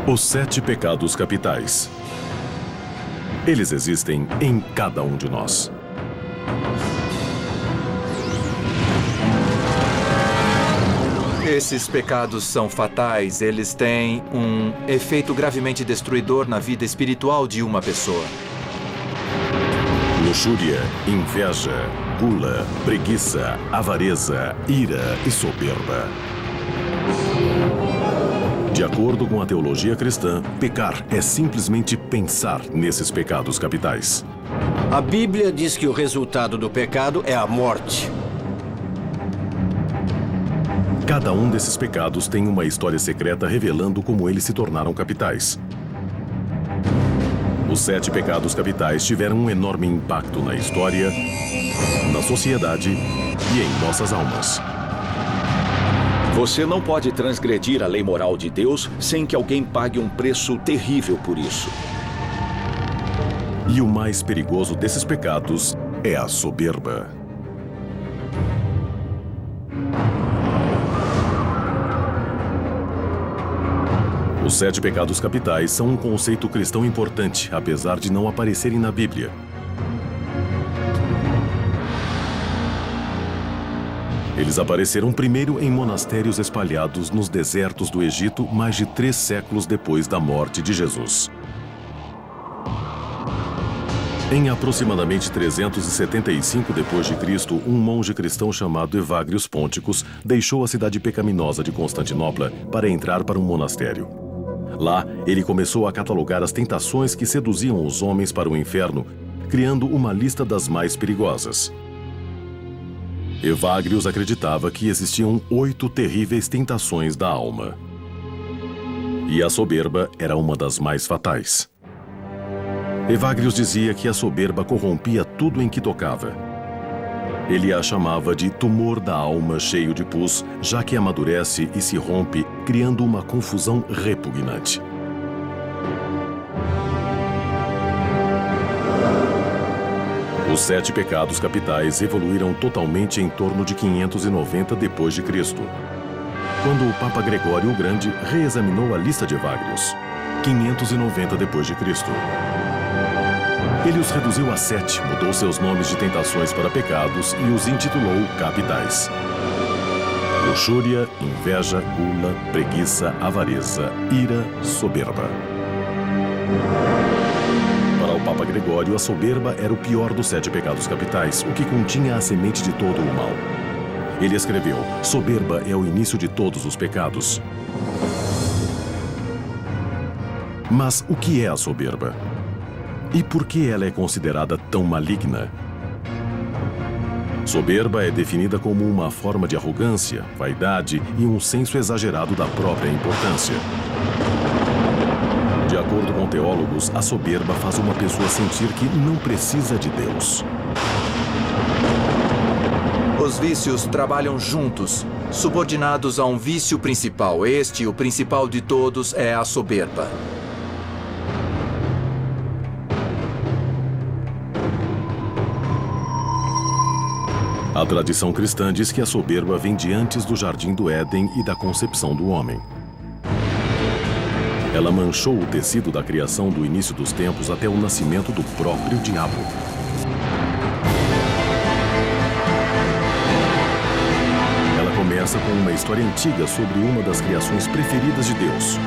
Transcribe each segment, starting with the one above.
Os 7 pecados capitais. Eles existem em cada um de nós. Esses pecados são fatais. Eles têm um efeito gravemente destruidor na vida espiritual de uma pessoa. Luxúria, inveja, gula, preguiça, avareza, ira e soberba. De acordo com a teologia cristã, pecar é simplesmente pensar nesses pecados capitais. A Bíblia diz que o resultado do pecado é a morte. Cada um desses pecados tem uma história secreta revelando como eles se tornaram capitais. Os 7 pecados capitais tiveram um enorme impacto na história, na sociedade e em nossas almas. Você não pode transgredir a lei moral de Deus sem que alguém pague um preço terrível por isso. E o mais perigoso desses pecados é a soberba. Os 7 pecados capitais são um conceito cristão importante, apesar de não aparecerem na Bíblia. Eles apareceram primeiro em monastérios espalhados nos desertos do Egito mais de 3 séculos depois da morte de Jesus. Em aproximadamente 375 d.C., um monge cristão chamado Evagrius Ponticus deixou a cidade pecaminosa de Constantinopla para entrar para um monastério. Lá, ele começou a catalogar as tentações que seduziam os homens para o inferno, criando uma lista das mais perigosas. Evagrius acreditava que existiam 8 terríveis tentações da alma. E a soberba era uma das mais fatais. Evagrius dizia que a soberba corrompia tudo em que tocava. Ele a chamava de tumor da alma cheio de pus, já que amadurece e se rompe, criando uma confusão repugnante. Os 7 pecados capitais evoluíram totalmente em torno de 590 d.C., quando o Papa Gregório o Grande reexaminou a lista de Evagrius, 590 d.C. Ele os reduziu a 7, mudou seus nomes de tentações para pecados e os intitulou capitais: luxúria, inveja, gula, preguiça, avareza, ira, soberba. Para o Papa Gregório, a soberba era o pior dos 7 pecados capitais, o que continha a semente de todo o mal. Ele escreveu: soberba é o início de todos os pecados. Mas o que é a soberba? E por que ela é considerada tão maligna? Soberba é definida como uma forma de arrogância, vaidade e um senso exagerado da própria importância. De acordo com teólogos, a soberba faz uma pessoa sentir que não precisa de Deus. Os vícios trabalham juntos, subordinados a um vício principal. O principal de todos, é a soberba. A tradição cristã diz que a soberba vem de antes do Jardim do Éden e da concepção do homem. Ela manchou o tecido da criação do início dos tempos até o nascimento do próprio diabo. Ela começa com uma história antiga sobre uma das criações preferidas de Deus: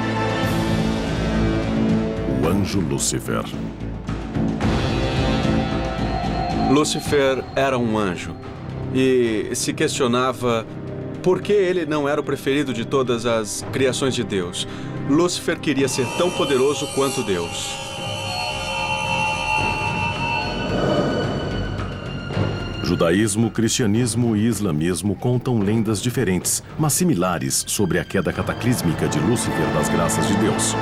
o anjo Lúcifer. Lúcifer era um anjo e se questionava por que ele não era o preferido de todas as criações de Deus. Lúcifer queria ser tão poderoso quanto Deus. Judaísmo, cristianismo e islamismo contam lendas diferentes, mas similares, sobre a queda cataclísmica de Lúcifer das graças de Deus.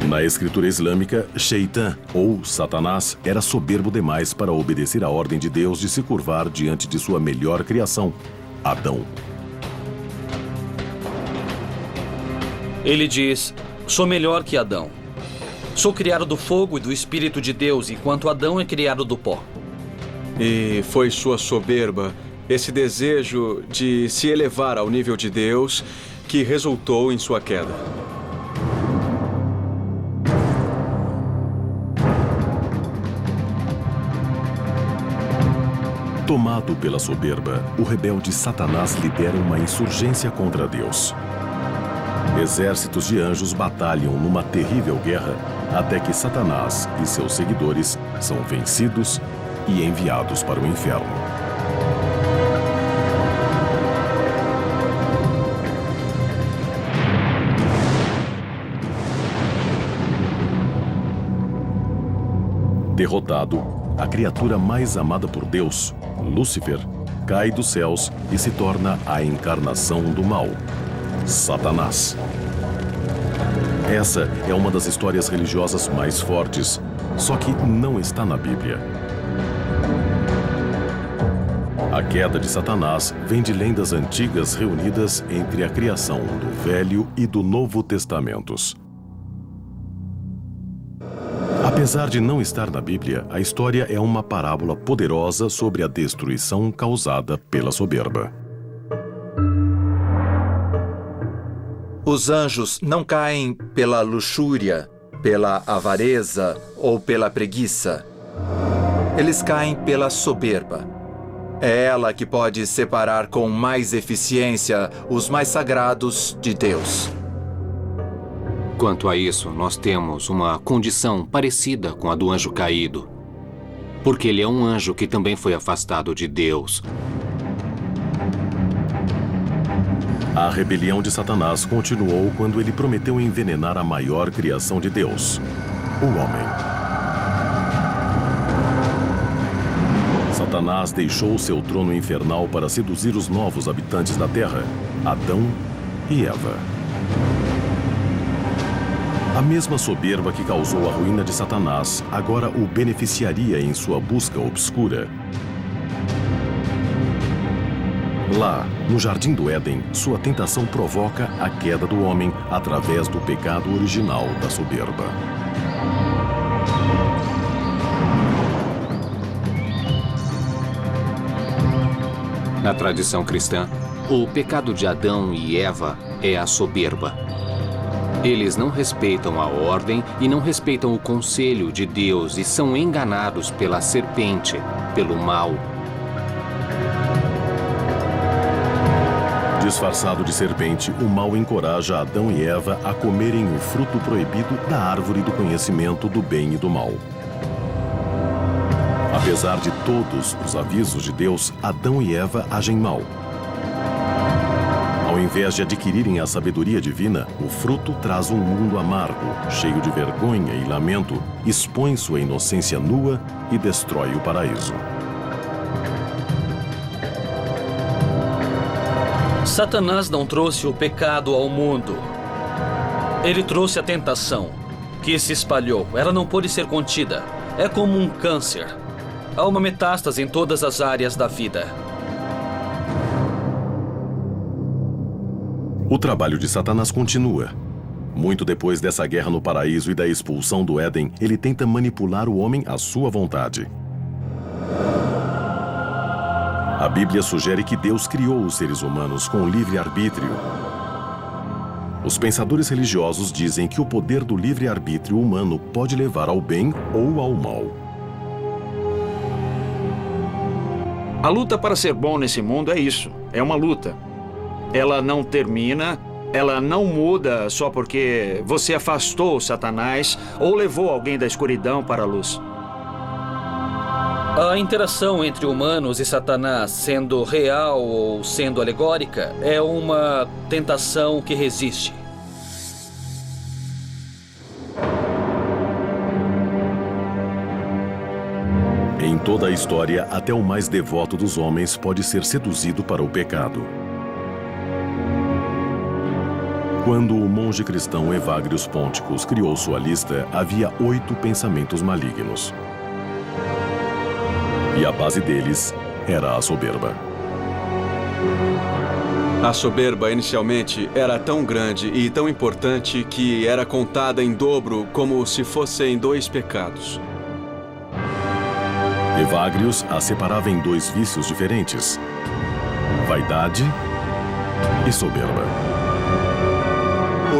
Na escritura islâmica, Shaitan, ou Satanás, era soberbo demais para obedecer à ordem de Deus de se curvar diante de sua melhor criação, Adão. Ele diz: sou melhor que Adão. Sou criado do fogo e do Espírito de Deus, enquanto Adão é criado do pó. E foi sua soberba esse desejo de se elevar ao nível de Deus que resultou em sua queda. Tomado pela soberba, o rebelde Satanás lidera uma insurgência contra Deus. Exércitos de anjos batalham numa terrível guerra até que Satanás e seus seguidores são vencidos e enviados para o inferno. Derrotado, a criatura mais amada por Deus, Lúcifer, cai dos céus e se torna a encarnação do mal, Satanás. Essa é uma das histórias religiosas mais fortes, só que não está na Bíblia. A queda de Satanás vem de lendas antigas reunidas entre a criação do Velho e do Novo Testamentos. Apesar de não estar na Bíblia, a história é uma parábola poderosa sobre a destruição causada pela soberba. Os anjos não caem pela luxúria, pela avareza ou pela preguiça. Eles caem pela soberba. É ela que pode separar com mais eficiência os mais sagrados de Deus. Quanto a isso, nós temos uma condição parecida com a do anjo caído. Porque ele é um anjo que também foi afastado de Deus. A rebelião de Satanás continuou quando ele prometeu envenenar a maior criação de Deus, o homem. Satanás deixou seu trono infernal para seduzir os novos habitantes da terra, Adão e Eva. A mesma soberba que causou a ruína de Satanás agora o beneficiaria em sua busca obscura. Lá, no Jardim do Éden, sua tentação provoca a queda do homem através do pecado original da soberba. Na tradição cristã, o pecado de Adão e Eva é a soberba. Eles não respeitam a ordem e não respeitam o conselho de Deus e são enganados pela serpente, pelo mal. Disfarçado de serpente, o mal encoraja Adão e Eva a comerem o fruto proibido da árvore do conhecimento do bem e do mal. Apesar de todos os avisos de Deus, Adão e Eva agem mal. Ao invés de adquirirem a sabedoria divina, o fruto traz um mundo amargo, cheio de vergonha e lamento, expõe sua inocência nua e destrói o paraíso. Satanás não trouxe o pecado ao mundo. Ele trouxe a tentação, que se espalhou. Ela não pôde ser contida. É como um câncer. Há uma metástase em todas as áreas da vida. O trabalho de Satanás continua. Muito depois dessa guerra no paraíso e da expulsão do Éden, ele tenta manipular o homem à sua vontade. A Bíblia sugere que Deus criou os seres humanos com livre-arbítrio. Os pensadores religiosos dizem que o poder do livre-arbítrio humano pode levar ao bem ou ao mal. A luta para ser bom nesse mundo é isso. É uma luta. Ela não termina, ela não muda só porque você afastou Satanás ou levou alguém da escuridão para a luz. A interação entre humanos e Satanás, sendo real ou sendo alegórica, é uma tentação que resiste. Em toda a história, até o mais devoto dos homens pode ser seduzido para o pecado. Quando o monge cristão Evagrius Ponticus criou sua lista, havia 8 pensamentos malignos. E a base deles era a soberba. A soberba, inicialmente, era tão grande e tão importante que era contada em dobro como se fossem 2 pecados. Evagrius a separava em dois vícios diferentes: vaidade e soberba.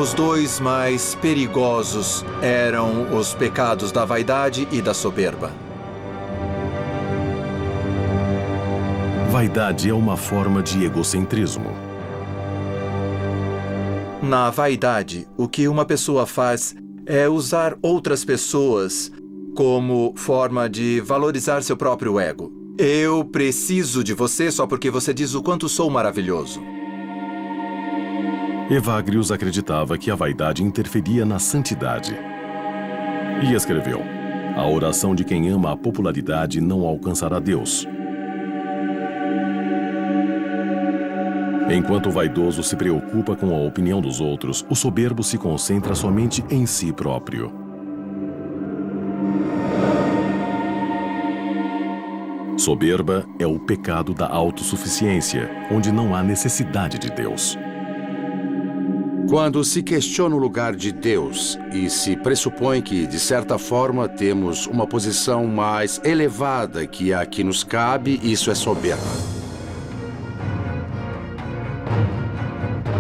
Os dois mais perigosos eram os pecados da vaidade e da soberba. Vaidade é uma forma de egocentrismo. Na vaidade, o que uma pessoa faz é usar outras pessoas como forma de valorizar seu próprio ego. Eu preciso de você só porque você diz o quanto sou maravilhoso. Evagrius acreditava que a vaidade interferia na santidade. E escreveu: a oração de quem ama a popularidade não alcançará Deus. Enquanto o vaidoso se preocupa com a opinião dos outros, o soberbo se concentra somente em si próprio. Soberba é o pecado da autossuficiência, onde não há necessidade de Deus. Quando se questiona o lugar de Deus e se pressupõe que, de certa forma, temos uma posição mais elevada que a que nos cabe, isso é soberba.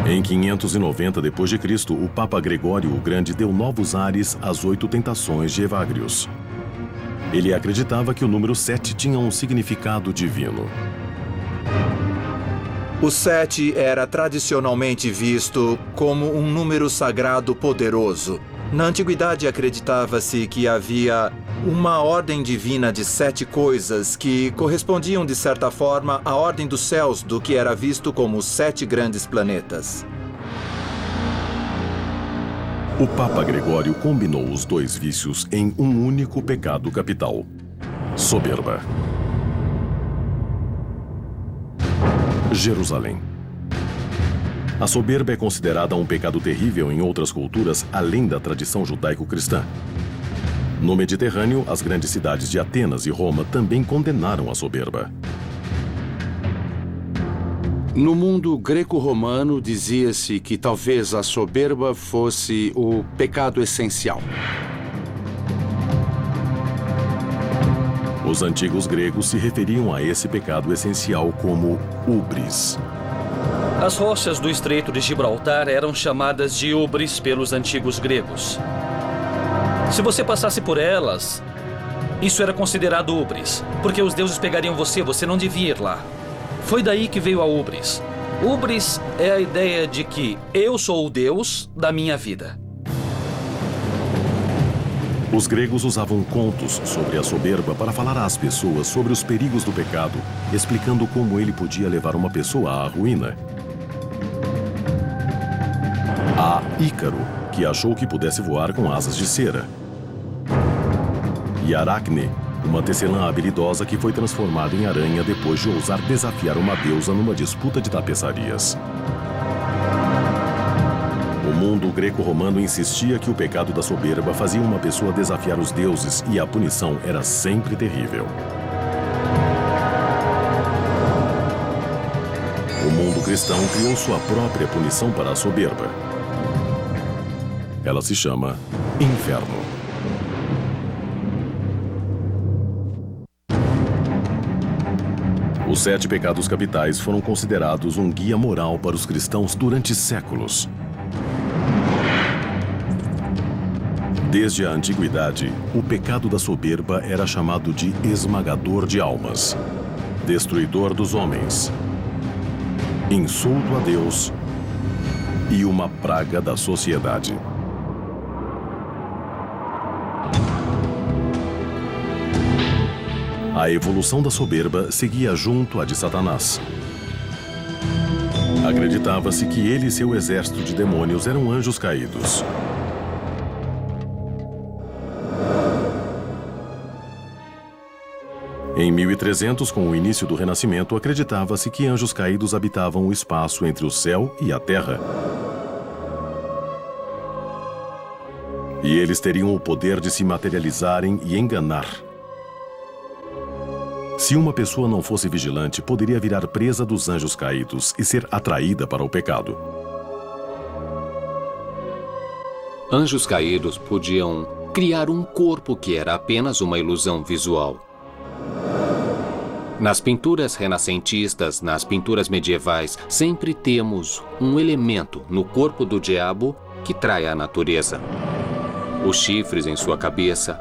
Em 590 d.C., o Papa Gregório o Grande deu novos ares às 8 tentações de Evagrius. Ele acreditava que o número 7 tinha um significado divino. O 7 era tradicionalmente visto como um número sagrado poderoso. Na antiguidade acreditava-se que havia uma ordem divina de 7 coisas que correspondiam de certa forma à ordem dos céus do que era visto como os 7 grandes planetas. O Papa Gregório combinou os dois vícios em um único pecado capital: soberba. Jerusalém. A soberba é considerada um pecado terrível em outras culturas além da tradição judaico-cristã. No Mediterrâneo, as grandes cidades de Atenas e Roma também condenaram a soberba. No mundo greco-romano, dizia-se que talvez a soberba fosse o pecado essencial. Os antigos gregos se referiam a esse pecado essencial como ubris. As rochas do Estreito de Gibraltar eram chamadas de ubris pelos antigos gregos. Se você passasse por elas, isso era considerado ubris, porque os deuses pegariam você não devia ir lá. Foi daí que veio a ubris. Ubris é a ideia de que eu sou o Deus da minha vida. Os gregos usavam contos sobre a soberba para falar às pessoas sobre os perigos do pecado, explicando como ele podia levar uma pessoa à ruína. Há Ícaro, que achou que pudesse voar com asas de cera. E Aracne, uma tecelã habilidosa que foi transformada em aranha depois de ousar desafiar uma deusa numa disputa de tapeçarias. O mundo greco-romano insistia que o pecado da soberba fazia uma pessoa desafiar os deuses e a punição era sempre terrível. O mundo cristão criou sua própria punição para a soberba. Ela se chama inferno. Os 7 pecados capitais foram considerados um guia moral para os cristãos durante séculos. Desde a antiguidade, o pecado da soberba era chamado de esmagador de almas, destruidor dos homens, insulto a Deus e uma praga da sociedade. A evolução da soberba seguia junto à de Satanás. Acreditava-se que ele e seu exército de demônios eram anjos caídos. Em 1300, com o início do Renascimento, acreditava-se que anjos caídos habitavam o espaço entre o céu e a terra. E eles teriam o poder de se materializarem e enganar. Se uma pessoa não fosse vigilante, poderia virar presa dos anjos caídos e ser atraída para o pecado. Anjos caídos podiam criar um corpo que era apenas uma ilusão visual. Nas pinturas renascentistas, nas pinturas medievais, sempre temos um elemento no corpo do diabo que trai a natureza. Os chifres em sua cabeça,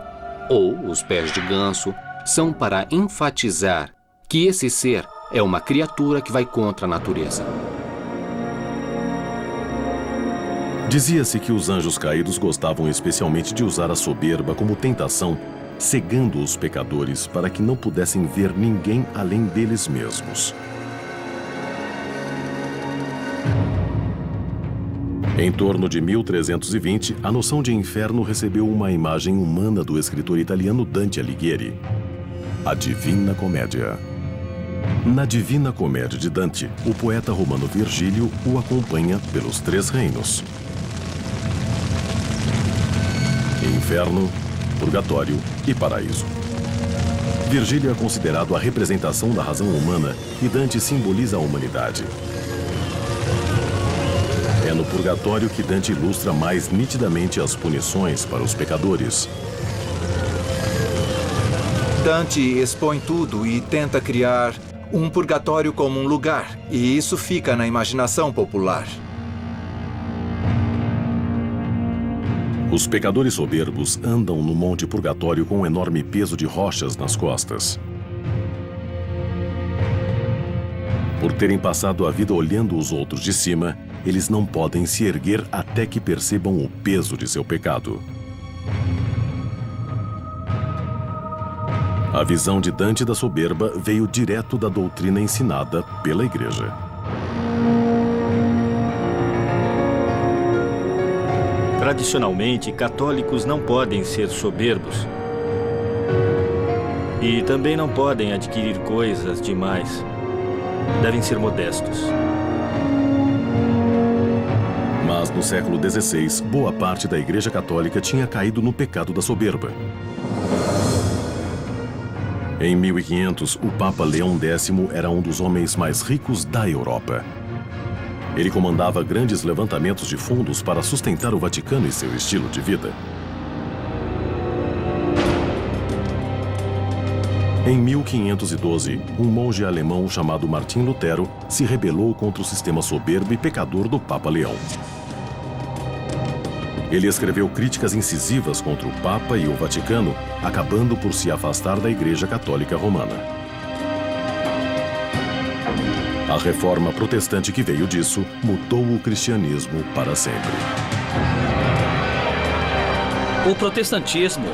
ou os pés de ganso, são para enfatizar que esse ser é uma criatura que vai contra a natureza. Dizia-se que os anjos caídos gostavam especialmente de usar a soberba como tentação, cegando os pecadores para que não pudessem ver ninguém além deles mesmos. Em torno de 1320, a noção de inferno recebeu uma imagem humana do escritor italiano Dante Alighieri, a Divina Comédia. Na Divina Comédia de Dante, o poeta romano Virgílio o acompanha pelos 3 reinos: Inferno, Purgatório e Paraíso. Virgílio é considerado a representação da razão humana e Dante simboliza a humanidade. É no Purgatório que Dante ilustra mais nitidamente as punições para os pecadores. Dante expõe tudo e tenta criar um purgatório como um lugar, e isso fica na imaginação popular. Os pecadores soberbos andam no Monte Purgatório com um enorme peso de rochas nas costas. Por terem passado a vida olhando os outros de cima, eles não podem se erguer até que percebam o peso de seu pecado. A visão de Dante da soberba veio direto da doutrina ensinada pela Igreja. Tradicionalmente, católicos não podem ser soberbos. E também não podem adquirir coisas demais. Devem ser modestos. Mas no século XVI, boa parte da Igreja Católica tinha caído no pecado da soberba. Em 1500, o Papa Leão X era um dos homens mais ricos da Europa. Ele comandava grandes levantamentos de fundos para sustentar o Vaticano e seu estilo de vida. Em 1512, um monge alemão chamado Martim Lutero se rebelou contra o sistema soberbo e pecador do Papa Leão. Ele escreveu críticas incisivas contra o Papa e o Vaticano, acabando por se afastar da Igreja Católica Romana. A reforma protestante que veio disso mudou o cristianismo para sempre. O protestantismo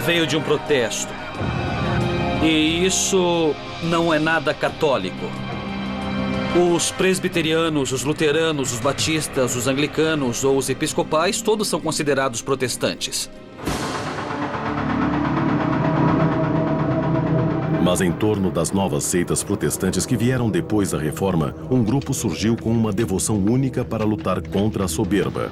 veio de um protesto. E isso não é nada católico. Os presbiterianos, os luteranos, os batistas, os anglicanos ou os episcopais, todos são considerados protestantes. Mas em torno das novas seitas protestantes que vieram depois da Reforma, um grupo surgiu com uma devoção única para lutar contra a soberba.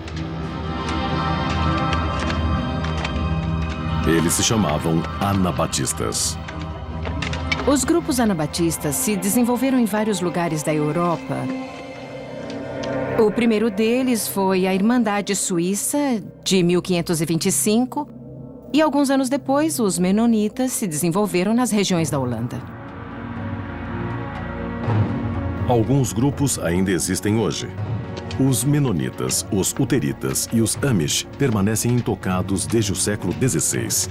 Eles se chamavam Anabatistas. Os grupos anabatistas se desenvolveram em vários lugares da Europa. O primeiro deles foi a Irmandade Suíça, de 1525, e alguns anos depois, os Menonitas se desenvolveram nas regiões da Holanda. Alguns grupos ainda existem hoje. Os Menonitas, os Uteritas e os Amish permanecem intocados desde o século XVI.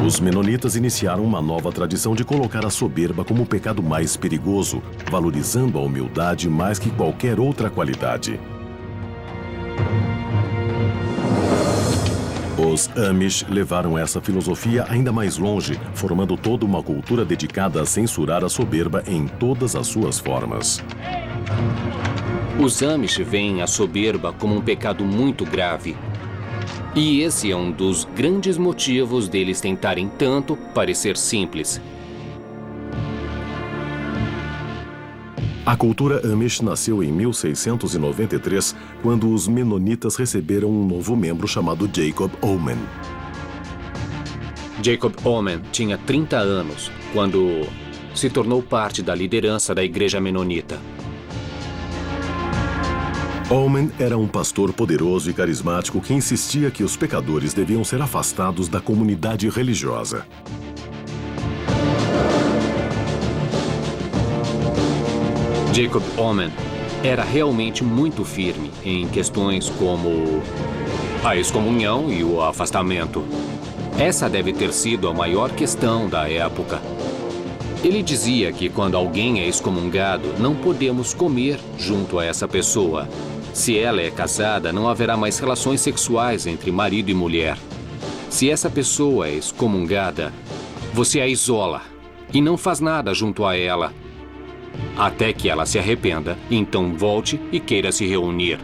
Os Menonitas iniciaram uma nova tradição de colocar a soberba como o pecado mais perigoso, valorizando a humildade mais que qualquer outra qualidade. Os Amish levaram essa filosofia ainda mais longe, formando toda uma cultura dedicada a censurar a soberba em todas as suas formas. Os Amish veem a soberba como um pecado muito grave. E esse é um dos grandes motivos deles tentarem tanto parecer simples. A cultura Amish nasceu em 1693, quando os Menonitas receberam um novo membro chamado Jacob Oman. Jacob Oman tinha 30 anos quando se tornou parte da liderança da Igreja Menonita. Oman era um pastor poderoso e carismático que insistia que os pecadores deviam ser afastados da comunidade religiosa. Jacob Omen era realmente muito firme em questões como a excomunhão e o afastamento. Essa deve ter sido a maior questão da época. Ele dizia que quando alguém é excomungado, não podemos comer junto a essa pessoa. Se ela é casada, não haverá mais relações sexuais entre marido e mulher. Se essa pessoa é excomungada, você a isola e não faz nada junto a ela, até que ela se arrependa, então volte e queira se reunir.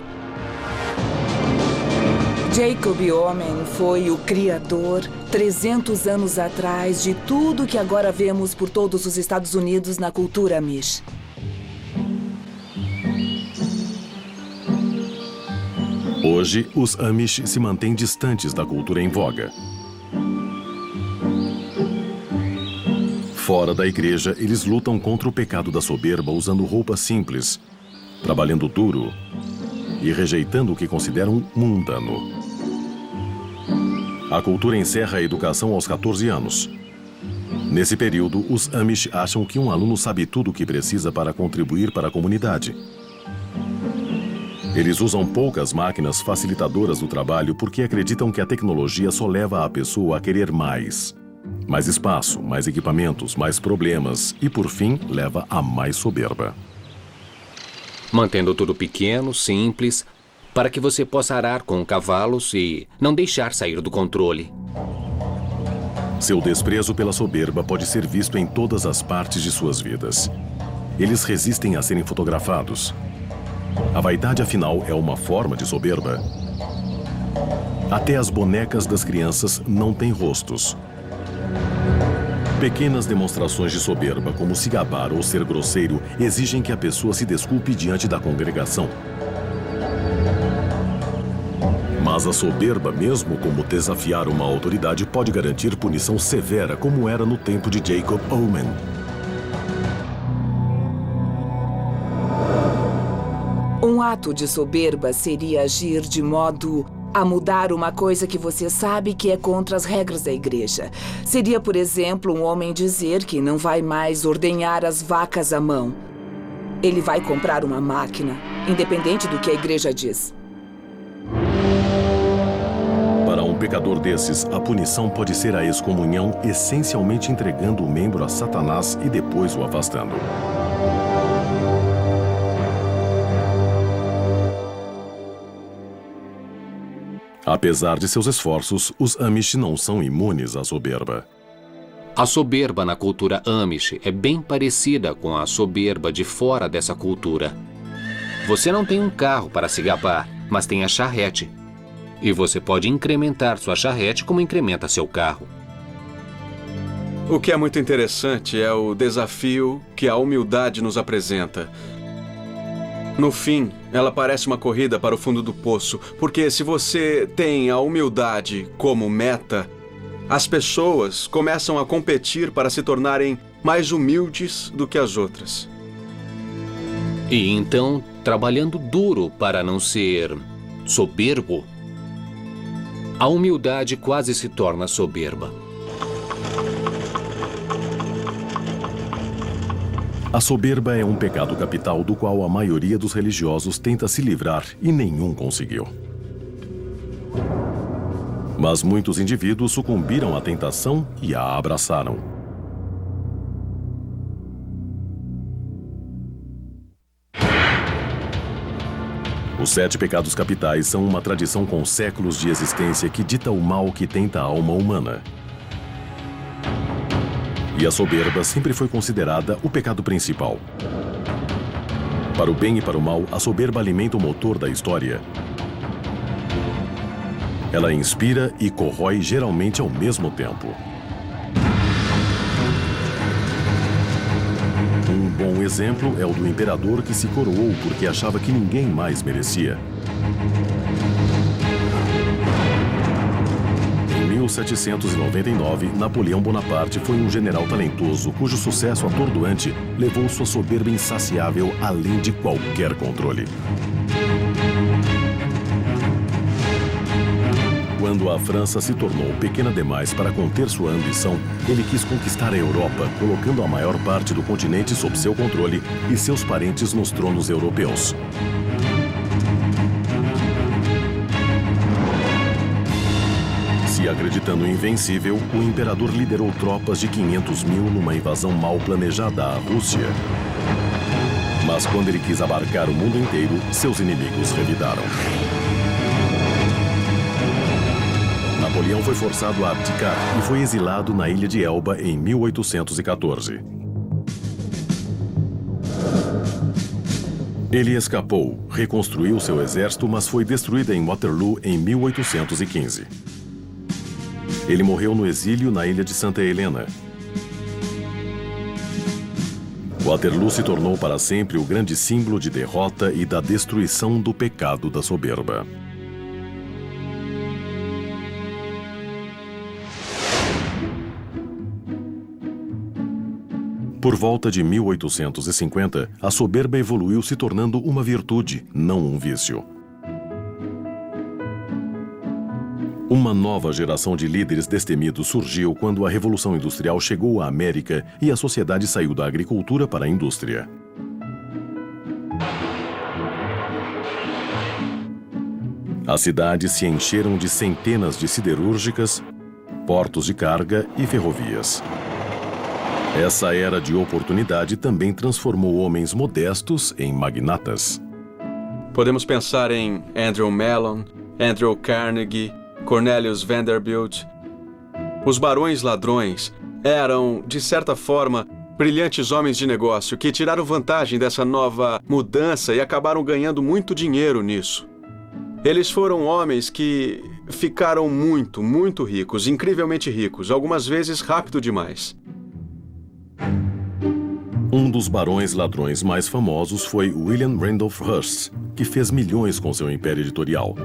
Jacob Omen foi o criador, 300 anos atrás, de tudo que agora vemos por todos os Estados Unidos na cultura Amish. Hoje, os Amish se mantêm distantes da cultura em voga. Fora da igreja, eles lutam contra o pecado da soberba usando roupas simples, trabalhando duro e rejeitando o que consideram mundano. A cultura encerra a educação aos 14 anos. Nesse período, os Amish acham que um aluno sabe tudo o que precisa para contribuir para a comunidade. Eles usam poucas máquinas facilitadoras do trabalho porque acreditam que a tecnologia só leva a pessoa a querer mais. Mais espaço, mais equipamentos, mais problemas e, por fim, leva a mais soberba. Mantendo tudo pequeno, simples, para que você possa arar com cavalos e não deixar sair do controle. Seu desprezo pela soberba pode ser visto em todas as partes de suas vidas. Eles resistem a serem fotografados. A vaidade, afinal, é uma forma de soberba. Até as bonecas das crianças não têm rostos. Pequenas demonstrações de soberba, como se gabar ou ser grosseiro, exigem que a pessoa se desculpe diante da congregação. Mas a soberba, mesmo como desafiar uma autoridade, pode garantir punição severa, como era no tempo de Jacob Omen. Um ato de soberba seria agir de modo a mudar uma coisa que você sabe que é contra as regras da igreja. Seria, por exemplo, um homem dizer que não vai mais ordenhar as vacas à mão. Ele vai comprar uma máquina, independente do que a igreja diz. Para um pecador desses, a punição pode ser a excomunhão, essencialmente entregando o membro a Satanás e depois o afastando. Apesar de seus esforços, os Amish não são imunes à soberba. A soberba na cultura Amish é bem parecida com a soberba de fora dessa cultura. Você não tem um carro para se gabar, mas tem a charrete. E você pode incrementar sua charrete como incrementa seu carro. O que é muito interessante é o desafio que a humildade nos apresenta. No fim, ela parece uma corrida para o fundo do poço, porque se você tem a humildade como meta, as pessoas começam a competir para se tornarem mais humildes do que as outras. E então, trabalhando duro para não ser soberbo, a humildade quase se torna soberba. A soberba é um pecado capital do qual a maioria dos religiosos tenta se livrar e nenhum conseguiu. Mas muitos indivíduos sucumbiram à tentação e a abraçaram. Os 7 pecados capitais são uma tradição com séculos de existência que dita o mal que tenta a alma humana. E a soberba sempre foi considerada o pecado principal. Para o bem e para o mal, a soberba alimenta o motor da história. Ela inspira e corrói geralmente ao mesmo tempo. Um bom exemplo é o do imperador que se coroou porque achava que ninguém mais merecia. Em 1799, Napoleão Bonaparte foi um general talentoso cujo sucesso atordoante levou sua soberba insaciável além de qualquer controle. O Quando a França se tornou pequena demais para conter sua ambição, ele quis conquistar a Europa, colocando a maior parte do continente sob seu controle e seus parentes nos tronos europeus. Se acreditando invencível, o imperador liderou tropas de 500 mil numa invasão mal planejada à Rússia. Mas quando ele quis abarcar o mundo inteiro, seus inimigos revidaram. Napoleão foi forçado a abdicar e foi exilado na ilha de Elba em 1814. Ele escapou, reconstruiu seu exército, mas foi destruído em Waterloo em 1815. Ele morreu no exílio na ilha de Santa Helena. Waterloo se tornou para sempre o grande símbolo de derrota e da destruição do pecado da soberba. Por volta de 1850, a soberba evoluiu se tornando uma virtude, não um vício. Uma nova geração de líderes destemidos surgiu quando a Revolução Industrial chegou à América e a sociedade saiu da agricultura para a indústria. As cidades se encheram de centenas de siderúrgicas, portos de carga e ferrovias. Essa era de oportunidade também transformou homens modestos em magnatas. Podemos pensar em Andrew Mellon, Andrew Carnegie, Cornelius Vanderbilt. Os barões ladrões eram, de certa forma, brilhantes homens de negócio que tiraram vantagem dessa nova mudança e acabaram ganhando muito dinheiro nisso. Eles foram homens que ficaram muito ricos, incrivelmente ricos, algumas vezes rápido demais. Um dos barões ladrões mais famosos foi William Randolph Hearst, que fez milhões com seu império editorial.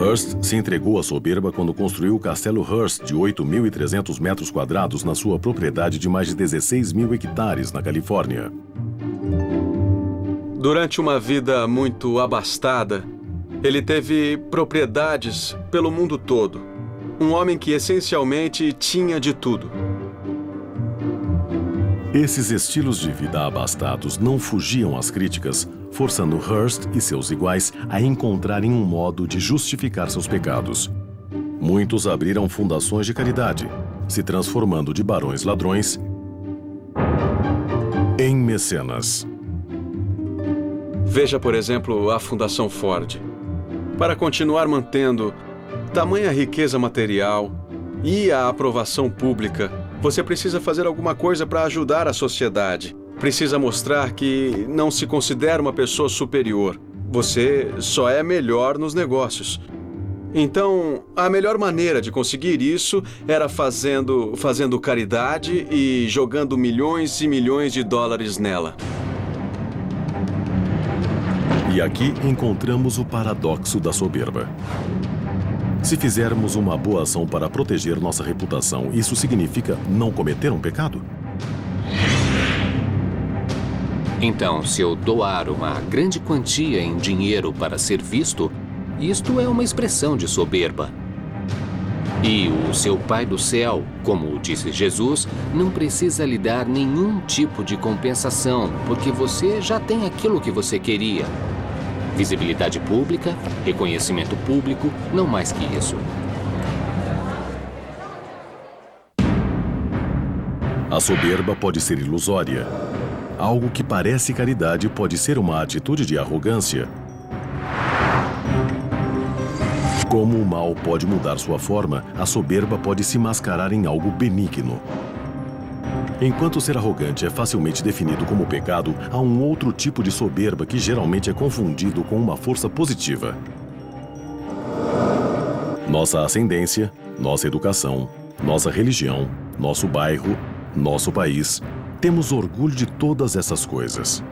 Hearst se entregou à soberba quando construiu o Castelo Hearst de 8.300 metros quadrados na sua propriedade de mais de 16 mil hectares na Califórnia. Durante uma vida muito abastada, ele teve propriedades pelo mundo todo. Um homem que essencialmente tinha de tudo. Esses estilos de vida abastados não fugiam às críticas, forçando Hearst e seus iguais a encontrarem um modo de justificar seus pecados. Muitos abriram fundações de caridade, se transformando de barões ladrões em mecenas. Veja, por exemplo, a Fundação Ford. Para continuar mantendo tamanha riqueza material e a aprovação pública, você precisa fazer alguma coisa para ajudar a sociedade. Precisa mostrar que não se considera uma pessoa superior. Você só é melhor nos negócios. Então, a melhor maneira de conseguir isso era fazendo caridade e jogando milhões e milhões de dólares nela. E aqui encontramos o paradoxo da soberba. Se fizermos uma boa ação para proteger nossa reputação, isso significa não cometer um pecado? Então, se eu doar uma grande quantia em dinheiro para ser visto, isto é uma expressão de soberba. E o seu Pai do céu, como disse Jesus, não precisa lhe dar nenhum tipo de compensação, porque você já tem aquilo que você queria. Visibilidade pública, reconhecimento público, não mais que isso. A soberba pode ser ilusória. Algo que parece caridade pode ser uma atitude de arrogância. Como o mal pode mudar sua forma, a soberba pode se mascarar em algo benigno. Enquanto ser arrogante é facilmente definido como pecado, há um outro tipo de soberba que geralmente é confundido com uma força positiva. Nossa ascendência, nossa educação, nossa religião, nosso bairro, nosso país. Temos orgulho de todas essas coisas.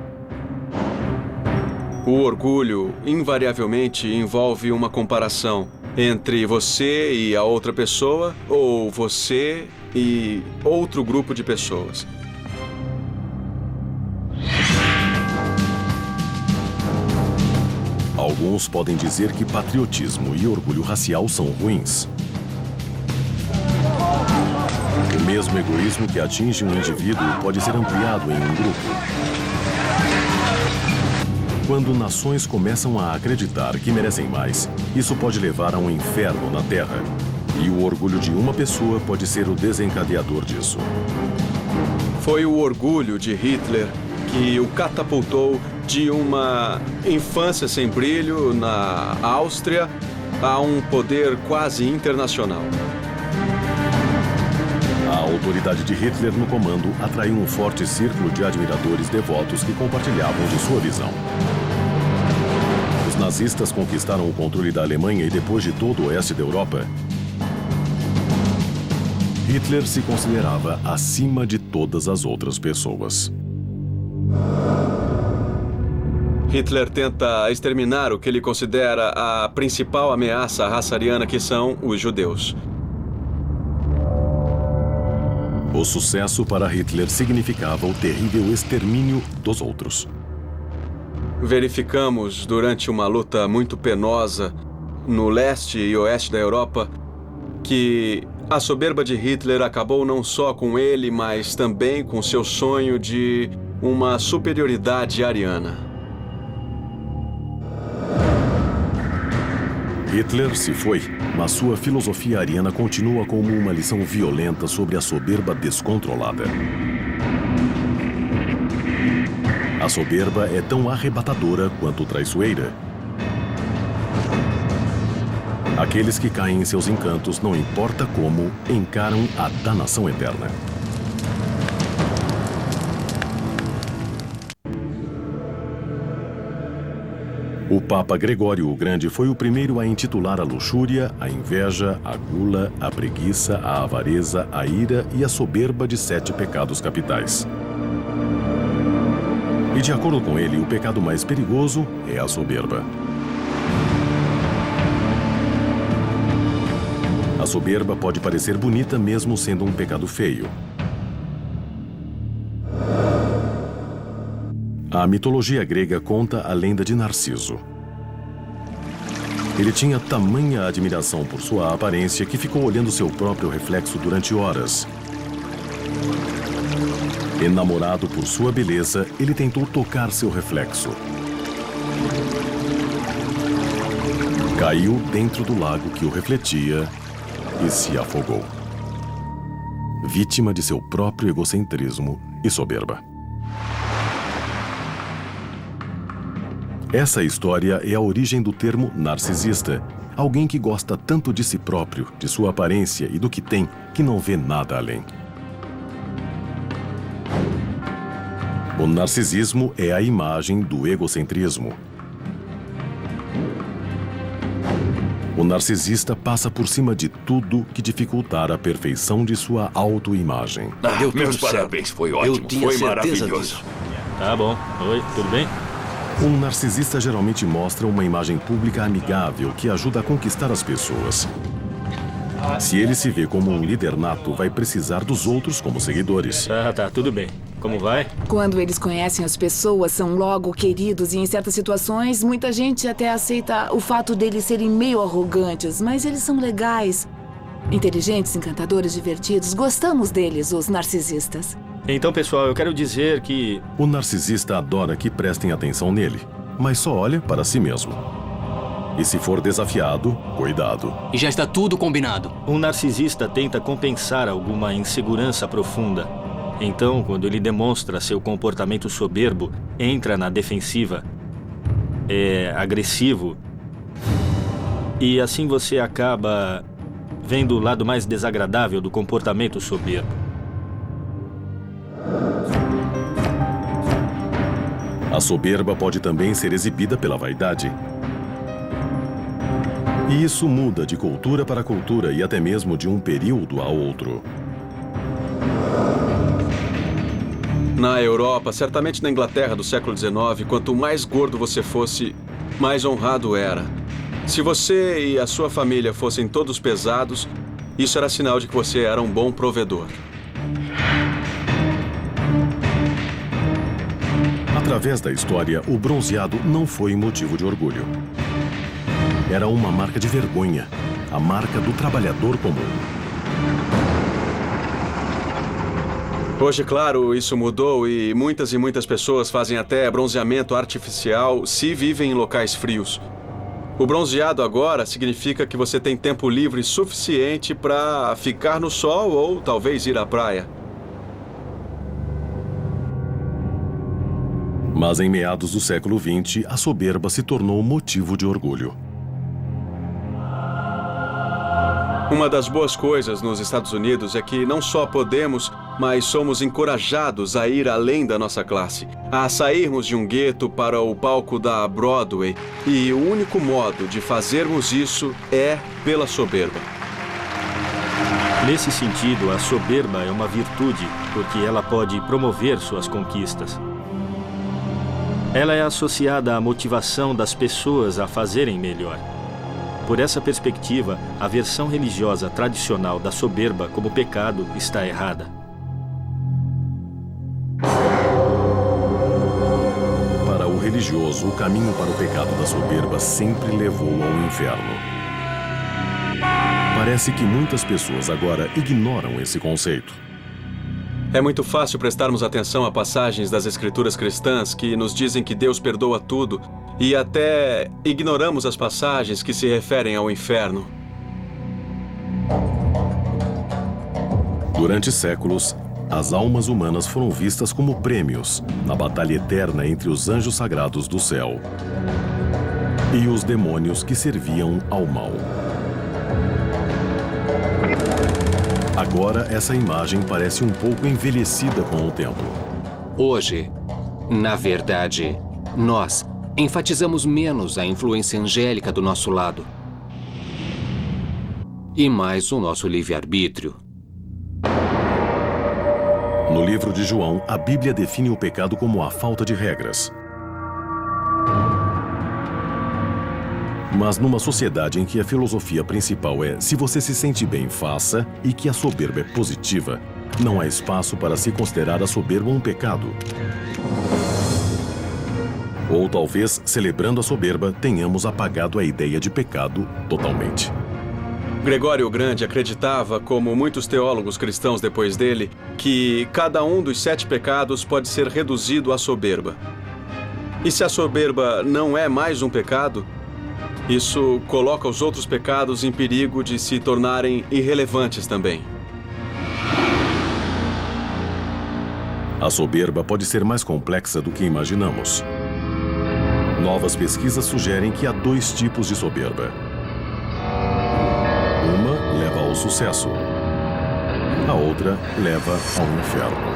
O orgulho, invariavelmente, envolve uma comparação entre você e a outra pessoa ou você e outro grupo de pessoas. Alguns podem dizer que patriotismo e orgulho racial são ruins. O mesmo egoísmo que atinge um indivíduo pode ser ampliado em um grupo. Quando nações começam a acreditar que merecem mais, isso pode levar a um inferno na Terra. E o orgulho de uma pessoa pode ser o desencadeador disso. Foi o orgulho de Hitler que o catapultou de uma infância sem brilho na Áustria a um poder quase internacional. A autoridade de Hitler no comando atraiu um forte círculo de admiradores devotos que compartilhavam de sua visão. Os nazistas conquistaram o controle da Alemanha e depois de todo o oeste da Europa. Hitler se considerava acima de todas as outras pessoas. Hitler tenta exterminar o que ele considera a principal ameaça à raça ariana, que são os judeus. O sucesso para Hitler significava o terrível extermínio dos outros. Verificamos durante uma luta muito penosa no leste e oeste da Europa que a soberba de Hitler acabou não só com ele, mas também com seu sonho de uma superioridade ariana. Hitler se foi, mas sua filosofia ariana continua como uma lição violenta sobre a soberba descontrolada. A soberba é tão arrebatadora quanto traiçoeira. Aqueles que caem em seus encantos, não importa como, encaram a danação eterna. O Papa Gregório o Grande foi o primeiro a intitular a luxúria, a inveja, a gula, a preguiça, a avareza, a ira e a soberba de 7 pecados capitais. E de acordo com ele, o pecado mais perigoso é a soberba. A soberba pode parecer bonita mesmo sendo um pecado feio. A mitologia grega conta a lenda de Narciso. Ele tinha tamanha admiração por sua aparência que ficou olhando seu próprio reflexo durante horas. Enamorado por sua beleza, ele tentou tocar seu reflexo. Caiu dentro do lago que o refletia e se afogou. Vítima de seu próprio egocentrismo e soberba. Essa história é a origem do termo narcisista, alguém que gosta tanto de si próprio, de sua aparência e do que tem, que não vê nada além. O narcisismo é a imagem do egocentrismo. O narcisista passa por cima de tudo que dificultar a perfeição de sua autoimagem. Meus parabéns, foi ótimo, foi maravilhoso. Tá bom. Oi, tudo bem? Um narcisista geralmente mostra uma imagem pública amigável que ajuda a conquistar as pessoas. Se ele se vê como um líder nato, vai precisar dos outros como seguidores. Tá, tudo bem. Como vai? Quando eles conhecem as pessoas, são logo queridos e em certas situações, muita gente até aceita o fato deles serem meio arrogantes, mas eles são legais, inteligentes, encantadores, divertidos. Gostamos deles, os narcisistas. Então, pessoal, eu quero dizer que... O narcisista adora que prestem atenção nele, mas só olha para si mesmo. E se for desafiado, cuidado. E já está tudo combinado. Um narcisista tenta compensar alguma insegurança profunda. Então, quando ele demonstra seu comportamento soberbo, entra na defensiva, é agressivo. E assim você acaba vendo o lado mais desagradável do comportamento soberbo. A soberba pode também ser exibida pela vaidade. E isso muda de cultura para cultura e até mesmo de um período a outro. Na Europa, certamente na Inglaterra do século XIX, quanto mais gordo você fosse, mais honrado era. Se você e a sua família fossem todos pesados, isso era sinal de que você era um bom provedor. A Através da história, o bronzeado não foi motivo de orgulho. Era uma marca de vergonha, a marca do trabalhador comum. Hoje, claro, isso mudou e muitas pessoas fazem até bronzeamento artificial se vivem em locais frios. O bronzeado agora significa que você tem tempo livre suficiente para ficar no sol ou talvez ir à praia. Mas em meados do século XX, a soberba se tornou motivo de orgulho. Uma das boas coisas nos Estados Unidos é que não só podemos, mas somos encorajados a ir além da nossa classe, a sairmos de um gueto para o palco da Broadway. E o único modo de fazermos isso é pela soberba. Nesse sentido, a soberba é uma virtude, porque ela pode promover suas conquistas. Ela é associada à motivação das pessoas a fazerem melhor. Por essa perspectiva, a versão religiosa tradicional da soberba como pecado está errada. Para o religioso, o caminho para o pecado da soberba sempre levou ao inferno. Parece que muitas pessoas agora ignoram esse conceito. É muito fácil prestarmos atenção a passagens das escrituras cristãs que nos dizem que Deus perdoa tudo e até ignoramos as passagens que se referem ao inferno. Durante séculos, as almas humanas foram vistas como prêmios na batalha eterna entre os anjos sagrados do céu e os demônios que serviam ao mal. Agora, essa imagem parece um pouco envelhecida com o tempo. Hoje, na verdade, nós enfatizamos menos a influência angélica do nosso lado e mais o nosso livre-arbítrio. No livro de João, a Bíblia define o pecado como a falta de regras. Mas numa sociedade em que a filosofia principal é se você se sente bem, faça, e que a soberba é positiva, não há espaço para se considerar a soberba um pecado. Ou talvez, celebrando a soberba, tenhamos apagado a ideia de pecado totalmente. Gregório o Grande acreditava, como muitos teólogos cristãos depois dele, que cada um dos 7 pecados pode ser reduzido à soberba. E se a soberba não é mais um pecado, isso coloca os outros pecados em perigo de se tornarem irrelevantes também. A soberba pode ser mais complexa do que imaginamos. Novas pesquisas sugerem que há 2 tipos de soberba. Uma leva ao sucesso. A outra leva ao inferno.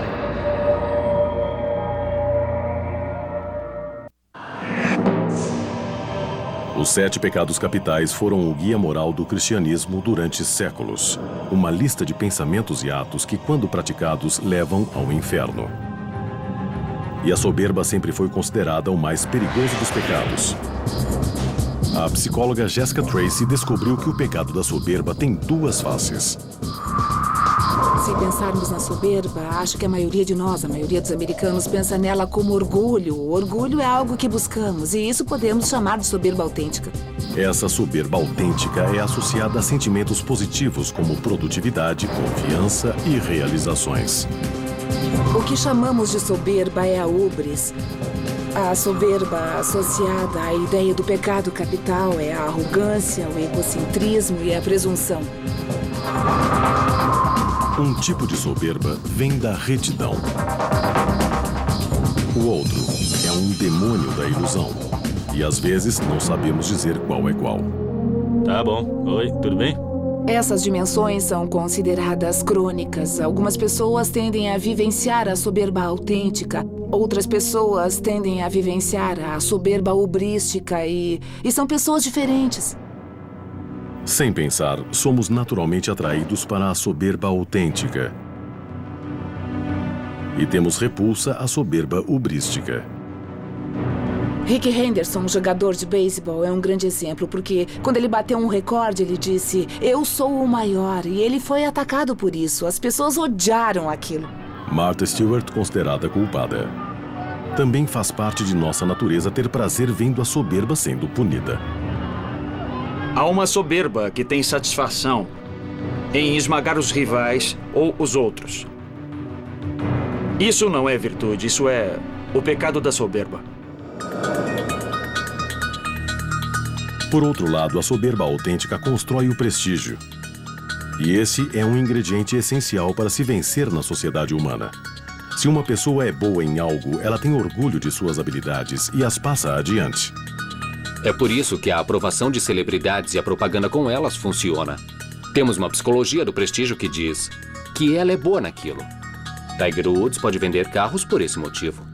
Os 7 pecados capitais foram o guia moral do cristianismo durante séculos. Uma lista de pensamentos e atos que, quando praticados, levam ao inferno. E a soberba sempre foi considerada o mais perigoso dos pecados. A psicóloga Jessica Tracy descobriu que o pecado da soberba tem 2 faces. Se pensarmos na soberba, acho que a maioria de nós, a maioria dos americanos, pensa nela como orgulho. O orgulho é algo que buscamos, e isso podemos chamar de soberba autêntica. Essa soberba autêntica é associada a sentimentos positivos como produtividade, confiança e realizações. O que chamamos de soberba é a ubris. A soberba associada à ideia do pecado capital é a arrogância, o egocentrismo e a presunção. Um tipo de soberba vem da retidão. O outro é um demônio da ilusão. E às vezes não sabemos dizer qual é qual. Tá bom. Oi, tudo bem? Essas dimensões são consideradas crônicas. Algumas pessoas tendem a vivenciar a soberba autêntica. Outras pessoas tendem a vivenciar a soberba ubrística e são pessoas diferentes. Sem pensar, somos naturalmente atraídos para a soberba autêntica. E temos repulsa à soberba ubrística. Rick Henderson, um jogador de beisebol, é um grande exemplo, porque quando ele bateu um recorde, ele disse: "Eu sou o maior", e ele foi atacado por isso. As pessoas odiaram aquilo. Martha Stewart, considerada culpada. Também faz parte de nossa natureza ter prazer vendo a soberba sendo punida. Há uma soberba que tem satisfação em esmagar os rivais ou os outros. Isso não é virtude, isso é o pecado da soberba. Por outro lado, a soberba autêntica constrói o prestígio. E esse é um ingrediente essencial para se vencer na sociedade humana. Se uma pessoa é boa em algo, ela tem orgulho de suas habilidades e as passa adiante. É por isso que a aprovação de celebridades e a propaganda com elas funciona. Temos uma psicologia do prestígio que diz que ela é boa naquilo. Tiger Woods pode vender carros por esse motivo.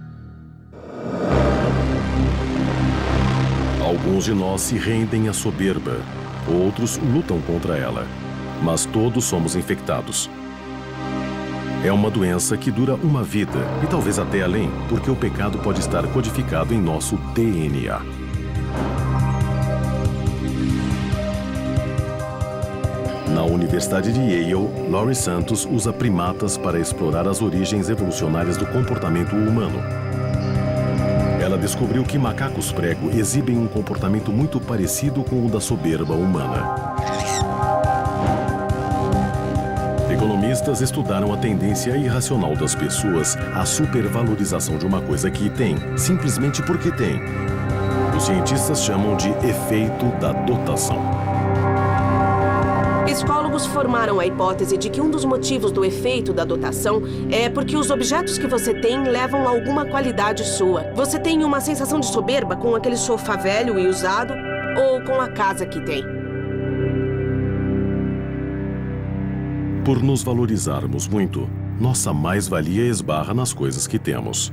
Alguns de nós se rendem à soberba, outros lutam contra ela. Mas todos somos infectados. É uma doença que dura uma vida, e talvez até além, porque o pecado pode estar codificado em nosso DNA. Na Universidade de Yale, Laurie Santos usa primatas para explorar as origens evolucionárias do comportamento humano. Ela descobriu que macacos prego exibem um comportamento muito parecido com o da soberba humana. Economistas estudaram a tendência irracional das pessoas à supervalorização de uma coisa que tem, simplesmente porque tem. Os cientistas chamam de efeito da dotação. Psicólogos formaram a hipótese de que um dos motivos do efeito da dotação é porque os objetos que você tem levam a alguma qualidade sua. Você tem uma sensação de soberba com aquele sofá velho e usado ou com a casa que tem? Por nos valorizarmos muito, nossa mais-valia esbarra nas coisas que temos.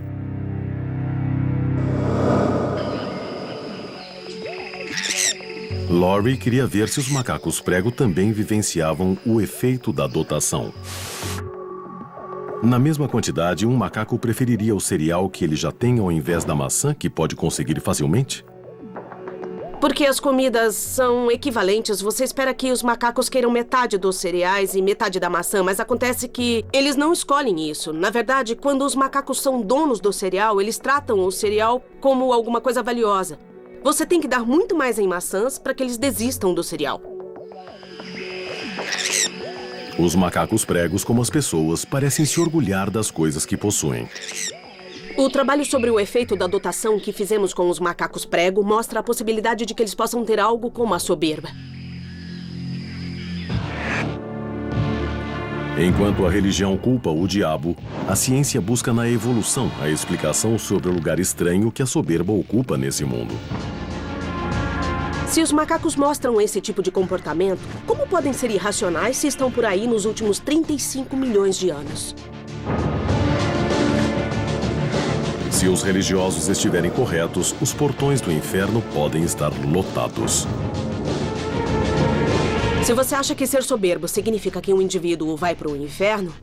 Laurie queria ver se os macacos prego também vivenciavam o efeito da dotação. Na mesma quantidade, um macaco preferiria o cereal que ele já tem ao invés da maçã que pode conseguir facilmente? Porque as comidas são equivalentes, você espera que os macacos queiram metade dos cereais e metade da maçã, mas acontece que eles não escolhem isso. Na verdade, quando os macacos são donos do cereal, eles tratam o cereal como alguma coisa valiosa. Você tem que dar muito mais em maçãs para que eles desistam do cereal. Os macacos pregos, como as pessoas, parecem se orgulhar das coisas que possuem. O trabalho sobre o efeito da dotação que fizemos com os macacos prego mostra a possibilidade de que eles possam ter algo como a soberba. Enquanto a religião culpa o diabo, a ciência busca na evolução a explicação sobre o lugar estranho que a soberba ocupa nesse mundo. Se os macacos mostram esse tipo de comportamento, como podem ser irracionais se estão por aí nos últimos 35 milhões de anos? Se os religiosos estiverem corretos, os portões do inferno podem estar lotados. Se você acha que ser soberbo significa que um indivíduo vai para o inferno,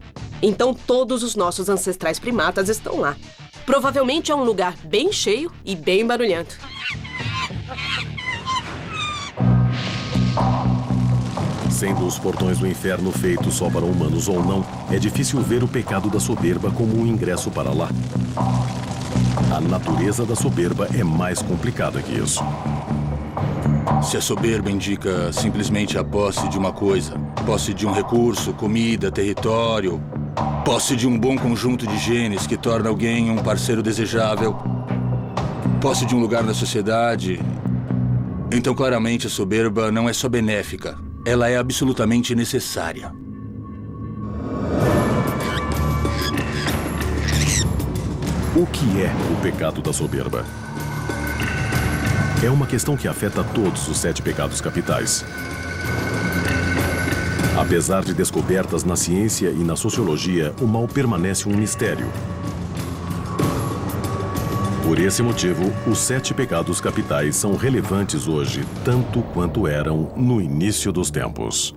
então todos os nossos ancestrais primatas estão lá. Provavelmente é um lugar bem cheio e bem barulhento. Sendo os portões do inferno feitos só para humanos ou não, é difícil ver o pecado da soberba como um ingresso para lá. A natureza da soberba é mais complicada que isso. Se a soberba indica simplesmente a posse de uma coisa, posse de um recurso, comida, território, posse de um bom conjunto de genes que torna alguém um parceiro desejável, posse de um lugar na sociedade, então claramente a soberba não é só benéfica, ela é absolutamente necessária. O que é o pecado da soberba? É uma questão que afeta todos os 7 pecados capitais. Apesar de descobertas na ciência e na sociologia, o mal permanece um mistério. Por esse motivo, os 7 pecados capitais são relevantes hoje, tanto quanto eram no início dos tempos.